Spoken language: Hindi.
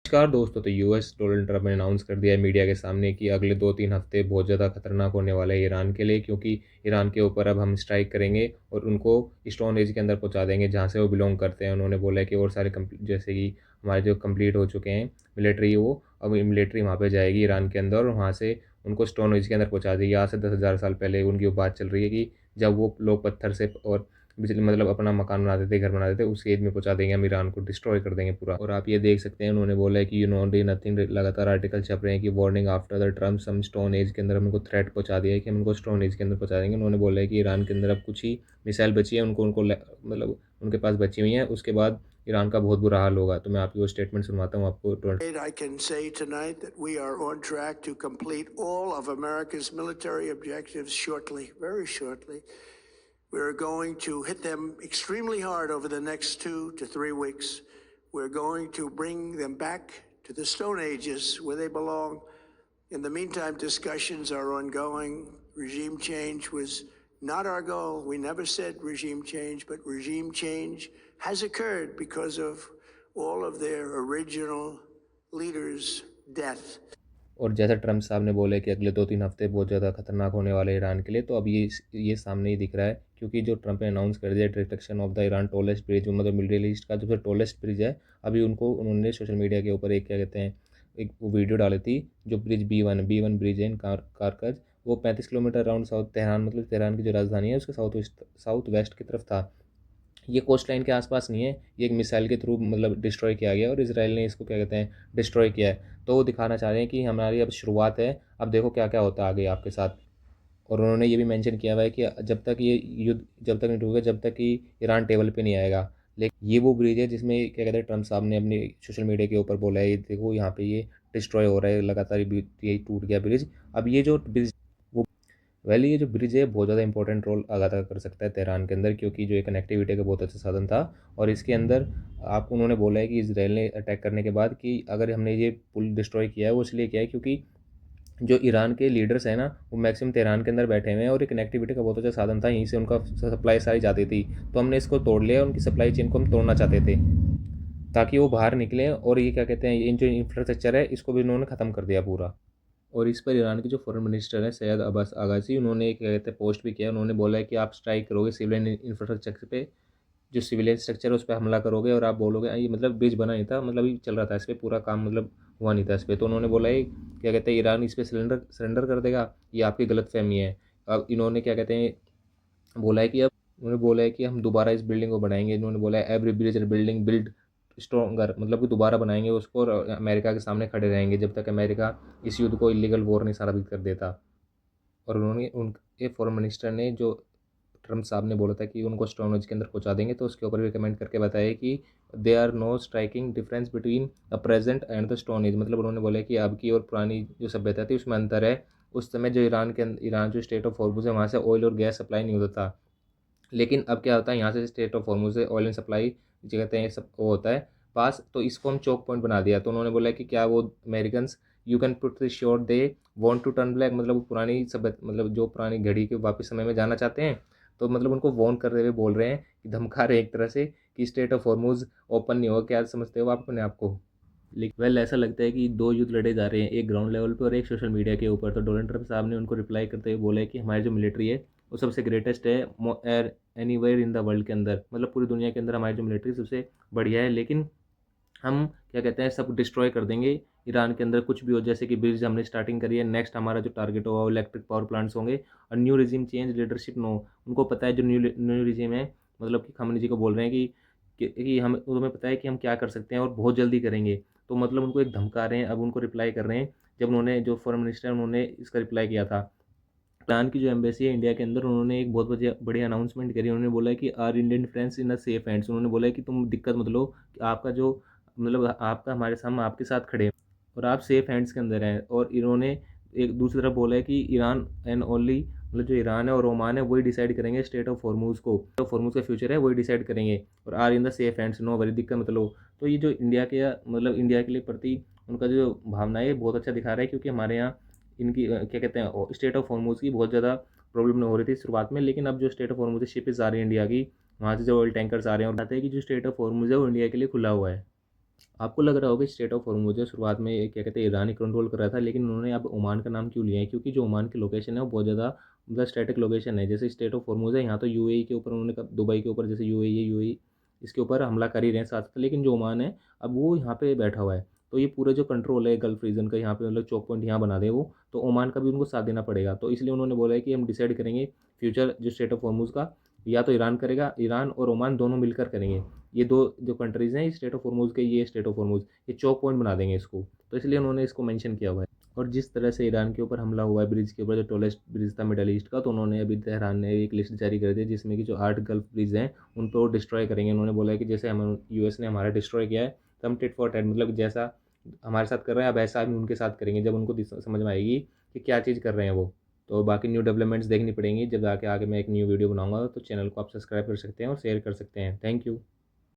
नमस्कार दोस्तों। तो यूएस डोनाल्ड ट्रंप ने अनाउंस कर दिया है मीडिया के सामने कि अगले 2-3 हफ्ते बहुत ज़्यादा खतरनाक होने वाले हैं ईरान के लिए, क्योंकि ईरान के ऊपर अब हम स्ट्राइक करेंगे और उनको स्टोन एज के अंदर पहुंचा देंगे जहां से वो बिलोंग करते हैं। उन्होंने बोला है कि और सारे जैसे कि हमारे जो कंप्लीट हो चुके हैं मिलिट्री, वो अब मिलिट्री वहाँ पे जाएगी ईरान के अंदर और वहाँ से उनको स्टोन एज के अंदर पहुँचा देगी। आज से 10,000 साल पहले उनकी वो बात चल रही है कि जब वो लोग पत्थर से और बिजली मतलब अपना मकान बनाते थे, घर बनाते थे, उस एज में पहुंचा देंगे हम ईरान को, डिस्ट्रॉय कर देंगे पूरा। और आप ये देख सकते हैं उन्होंने बोला है कि यू नो डे नथिंग, लगातार आर्टिकल छप रहे हैं कि warning after the Trump some stone age के अंदर हम उनको थ्रेट पहुंचा दिया है कि हम उनको स्टोन एज के अंदर पहुंचा देंगे। उन्होंने बोला है कि ईरान के अंदर अब कुछ ही मिसाइल बची है, उनको उनको मतलब उनके पास बची हुई हैं, उसके बाद ईरान का बहुत बुरा हाल होगा। तो मैं आपकी वो स्टेटमेंट सुनवाता हूँ आपको। I can say tonight that we are on track to complete all of America's military objectives shortly, very shortly. We're going to hit them extremely hard over the next 2 to 3 weeks. We're going to bring them back to the Stone Ages where they belong. In the meantime, discussions are ongoing. Regime change was not our goal. We never said regime change, but regime change has occurred because of all of their original leaders' death. और जैसा ट्रम्प साहब ने बोले कि अगले 2-3 हफ्ते बहुत ज़्यादा खतरनाक होने वाले हैं ईरान के लिए, तो अब ये सामने ही दिख रहा है, क्योंकि जो ट्रम्प ने अनाउंस कर दिया destruction of the Iran tallest bridge, मतलब मिडिल ईस्ट का जो टॉलेस्ट ब्रिज है, अभी उन्होंने सोशल मीडिया के ऊपर एक क्या कहते हैं एक वीडियो डाली थी। जो ब्रिज बी वन ब्रिज है इन कारकज, वो 35 किलोमीटर अराउंड साउथ तेहरान, मतलब तेहरान की जो राजधानी है उसके साउथ वेस्ट की तरफ था। ये कोस्ट लाइन के आसपास नहीं है, ये एक मिसाइल के थ्रू मतलब डिस्ट्रॉय किया गया और इसराइल ने इसको क्या कहते हैं डिस्ट्रॉय किया है। तो वो दिखाना चाह रहे हैं कि हमारी अब शुरुआत है, अब देखो क्या क्या होता है आगे आपके साथ। और उन्होंने ये भी मेंशन किया हुआ है कि जब तक ये युद्ध जब तक नहीं रुकेगा, जब तक कि ईरान टेबल पे नहीं आएगा। लेकिन ये वो ब्रिज है जिसमें क्या कहते हैं ट्रम्प साहब ने अपनी सोशल मीडिया के ऊपर बोला है, ये देखो यहाँ पे ये डिस्ट्रॉय हो रहा है लगातार, ये टूट गया ब्रिज। अब ये जो ब्रिज ये जो ब्रिज है बहुत ज़्यादा इंपॉर्टेंट रोल अदा कर सकता है तेहरान के अंदर, क्योंकि जो एक कनेक्टिविटी का बहुत अच्छा साधन था। और इसके अंदर आप उन्होंने बोला है कि इसराइल ने अटैक करने के बाद कि अगर हमने ये पुल डिस्ट्रॉय किया है वो इसलिए किया है क्योंकि जो ईरान के लीडर्स हैं ना, वो मैक्सिमम तेहरान के अंदर बैठे हुए हैं और एक कनेक्टिविटी का बहुत अच्छा साधन था, यहीं से उनका सप्लाई सारी जाती थी। तो हमने इसको तोड़ लिया, उनकी सप्लाई चेन को हम तोड़ना चाहते थे ताकि वो बाहर निकलें, और ये क्या कहते हैं इन जो इंफ्रास्ट्रक्चर है इसको भी उन्होंने ख़त्म कर दिया पूरा। और इस पर ईरान के जो फॉरेन मिनिस्टर हैं सैयद अब्बास आगासी, उन्होंने क्या कहते हैं पोस्ट भी किया। उन्होंने बोला है कि आप स्ट्राइक करोगे सिविलियन इंफ्रास्ट्रक्चर पे, जो सिविलियन स्ट्रक्चर है उस पर हमला करोगे, और आप बोलोगे ये मतलब ब्रिज बना नहीं था, मतलब ये चल रहा था, इस पर पूरा काम मतलब हुआ नहीं था इस पर। तो उन्होंने बोला है क्या कहते हैं ईरान इस पर सरेंडर कर देगा, ये आपकी गलत फहमी है। अब इन्होंने क्या कहते हैं बोला है कि अब उन्होंने बोला है कि हम दोबारा इस बिल्डिंग को बनाएंगे। इन्होंने बोला है every bridge and building build stronger, मतलब कि दोबारा बनाएंगे उसको और अमेरिका के सामने खड़े रहेंगे जब तक अमेरिका इस युद्ध को इलीगल वॉर नहीं साबित कर देता। और उन्होंने उनके फॉरेन मिनिस्टर ने जो ट्रम्प साहब ने बोला था कि उनको स्टोन एज के अंदर पहुंचा देंगे, तो उसके ऊपर भी कमेंट करके बताया कि they are no striking difference between the present and the stone age, मतलब उन्होंने बोला कि अब की और पुरानी जो सभ्यता थी उसमें अंतर है। उस समय जो ईरान जो स्टेट ऑफ हॉर्मुज़ है वहाँ से ऑयल और गैस सप्लाई नहीं होता था, लेकिन अब क्या होता है यहाँ से स्टेट ऑफ हॉर्मुज़ से ऑयल एंड सप्लाई जो कहते हैं सब वो होता है पास, तो इसको हम चौक पॉइंट बना दिया। तो उन्होंने बोला कि क्या वो American you can put the sure they want to turn back, मतलब वो पुरानी सब मतलब जो पुरानी घड़ी के वापस समय में जाना चाहते हैं। तो मतलब उनको वॉर्न करते हुए बोल रहे हैं कि धमका रहे हैं एक तरह से कि स्टेट ऑफ हॉर्मुज़ ओपन नहीं होगा। क्या समझते हो आप अपने आप को? लेकिन ऐसा लगता है कि दो युद्ध लड़े जा रहे हैं, एक ग्राउंड लेवल पे और एक सोशल मीडिया के ऊपर। तो डोनाल्ड ट्रंप साहब ने उनको रिप्लाई करते हुए बोला है कि हमारी जो मिलिट्री है वो सबसे ग्रेटेस्ट है air anywhere in the world के अंदर, मतलब पूरी दुनिया के अंदर हमारी जो मिलिट्री सबसे बढ़िया है। लेकिन हम क्या कहते हैं सब डिस्ट्रॉय कर देंगे ईरान के अंदर कुछ भी हो, जैसे कि ब्रिज हमने स्टार्टिंग करी है, नेक्स्ट हमारा जो टारगेट होगा वो इलेक्ट्रिक पावर प्लांट्स होंगे। और new regime change leadership no, उनको पता है जो न्यू रिजीम है, मतलब कि खामनेई जी को बोल रहे हैं कि हम तुम्हें पता है कि हम क्या कर सकते हैं और बहुत जल्दी करेंगे। तो मतलब उनको एक धमका रहे हैं, अब उनको रिप्लाई कर रहे हैं। जब उन्होंने जो फॉरेन मिनिस्टर है उन्होंने इसका रिप्लाई किया था, ईरान की जो एम्बेसी है इंडिया के अंदर, उन्होंने एक बहुत बड़ी अनाउंसमेंट करी। उन्होंने बोला है कि our Indian friends in a safe hands, उन्होंने बोला है कि तुम दिक्कत मत लो, कि आपका जो मतलब आपका हमारे सामने आपके साथ खड़े हैं और आप सेफ हैंड्स के अंदर हैं। और इन्होंने एक दूसरी तरफ बोला है कि ईरान एंड ओनली, मतलब जो ईरान है और ओमान है वही डिसाइड करेंगे स्टेट ऑफ हॉर्मुज़ को, तो हॉर्मुज़ का फ्यूचर है वही डिसाइड करेंगे, और are in the safe hands, no worry, दिक्कत मत लो। तो ये जो इंडिया के मतलब इंडिया के लिए प्रति उनका जो भावना है बहुत अच्छा दिखा रहा है, क्योंकि हमारे यहाँ इनकी क्या कहते हैं स्टेट ऑफ हॉर्मुज़ की बहुत ज़्यादा प्रॉब्लम हो रही थी शुरुआत में। लेकिन अब जो स्टेट ऑफ हॉर्मुज़ शिपें आ रही हैं इंडिया की, वहाँ से जो ऑयल टैंकर्स आ रहे हैं और बताते हैं कि जो स्टेट ऑफ हॉर्मुज़ है वो इंडिया के लिए खुला हुआ है। आपको लग रहा होगा स्ट्रेट ऑफ हॉर्मुज़ शुरुआत में ये क्या कहते हैं ईरान ही कंट्रोल कर रहा था, लेकिन उन्होंने अब ओमान का नाम क्यों लिया है? क्योंकि जो ओमान की लोकेशन है वो बहुत ज़्यादा मतलब स्टैटिक लोकेशन है। जैसे स्ट्रेट ऑफ हॉर्मुज़ है, यहाँ तो यूएई के ऊपर उन्होंने दुबई के ऊपर जैसे यूएई है, यूएई इसके ऊपर हमला कर ही रहे हैं साथ, लेकिन जो ओमान है अब वो यहाँ पे बैठा हुआ है। तो ये पूरा जो कंट्रोल है गल्फ रीजन का, यहाँ पे मतलब चौक पॉइंट यहाँ बना दे वो, तो ओमान का भी उनको साथ देना पड़ेगा। तो इसलिए उन्होंने बोला है कि हम डिसाइड करेंगे फ्यूचर जो स्ट्रेट ऑफ हॉर्मुज़ का, या तो ईरान करेगा, ईरान और ओमान दोनों मिलकर करेंगे। ये दो जो कंट्रीज़ हैं स्टेट ऑफ हॉर्मुज़ के, ये स्टेट ऑफ हॉर्मुज़ ये चौक पॉइंट बना देंगे इसको, तो इसलिए उन्होंने इसको मेंशन किया हुआ है। और जिस तरह से ईरान के ऊपर हमला हुआ है ब्रिज के ऊपर, जो टॉलेस्ट ब्रिज था मिडल ईस्ट का, तो उन्होंने अभी तेहरान ने एक लिस्ट जारी कर दी जिसमें कि जो 8 गल्फ ब्रिज हैं उन पर वो डिस्ट्रॉय करेंगे। उन्होंने बोला है कि जैसे हम यूएस ने हमारा डिस्ट्रॉय किया है, तो हम टिट फॉर टैट मतलब जैसा हमारे साथ कर रहे हैं अब ऐसा हम उनके साथ करेंगे, जब उनको समझ में आएगी कि क्या चीज़ कर रहे हैं वो। तो बाकी न्यू डेवलपमेंट्स देखनी पड़ेंगी, जब आके आगे मैं एक न्यू वीडियो बनाऊंगा, तो चैनल को आप सब्सक्राइब कर सकते हैं और शेयर कर सकते हैं। Thank you.